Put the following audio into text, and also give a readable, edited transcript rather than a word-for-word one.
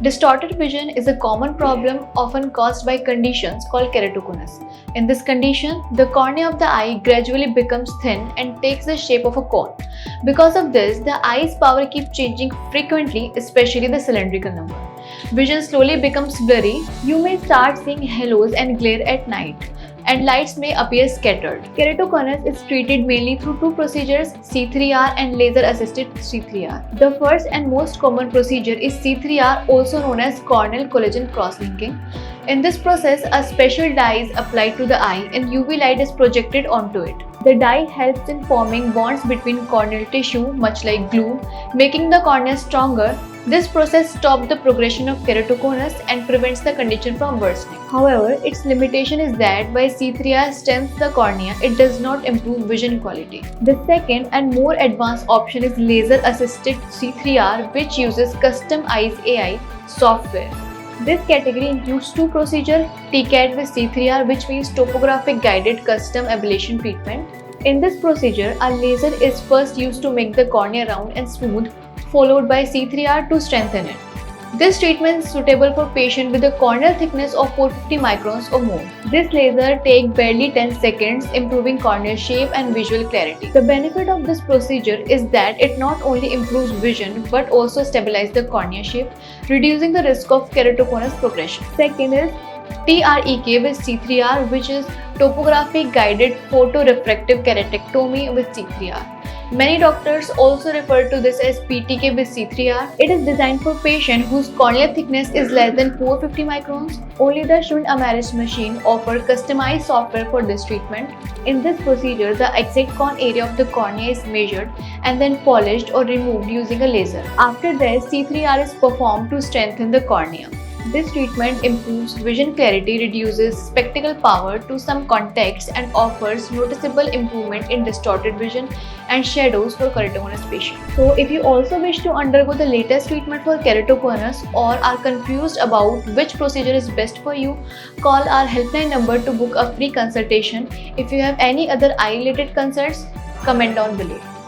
Distorted vision is a common problem often caused by conditions called keratoconus. In this condition, the cornea of the eye gradually becomes thin and takes the shape of a cone. Because of this, the eye's power keeps changing frequently, especially the cylindrical number. Vision slowly becomes blurry. You may start seeing halos and glare at night, and lights may appear scattered. Keratoconus is treated mainly through two procedures, C3R and laser-assisted C3R. The first and most common procedure is C3R, also known as corneal collagen cross-linking. In this process, a special dye is applied to the eye and UV light is projected onto it. The dye helps in forming bonds between corneal tissue, much like glue, making the cornea stronger. This process stops the progression of keratoconus and prevents the condition from worsening. However, its limitation is that while C3R strengthens the cornea, it does not improve vision quality. The second and more advanced option is laser-assisted C3R, which uses custom Eyes AI software. This category includes two procedures, TCAT with C3R, which means topographic guided custom ablation treatment. In this procedure, a laser is first used to make the cornea round and smooth, followed by C3R to strengthen it. This treatment is suitable for patients with a corneal thickness of 450 microns or more. This laser takes barely 10 seconds, improving corneal shape and visual clarity. The benefit of this procedure is that it not only improves vision but also stabilizes the cornea shape, reducing the risk of keratoconus progression. Second is TREK with C3R, which is topographic guided photorefractive keratectomy with C3R. Many doctors also refer to this as PTK with C3R. It is designed for patients whose corneal thickness is less than 450 microns. Only the Schund-Ameris machine offers customized software for this treatment. In this procedure, the exact cone area of the cornea is measured and then polished or removed using a laser. After this, C3R is performed to strengthen the cornea. This treatment improves vision clarity, reduces spectacle power to some contexts, and offers noticeable improvement in distorted vision and shadows for keratoconus patients. So, if you also wish to undergo the latest treatment for keratoconus or are confused about which procedure is best for you, call our helpline number to book a free consultation. If you have any other eye-related concerns, comment down below.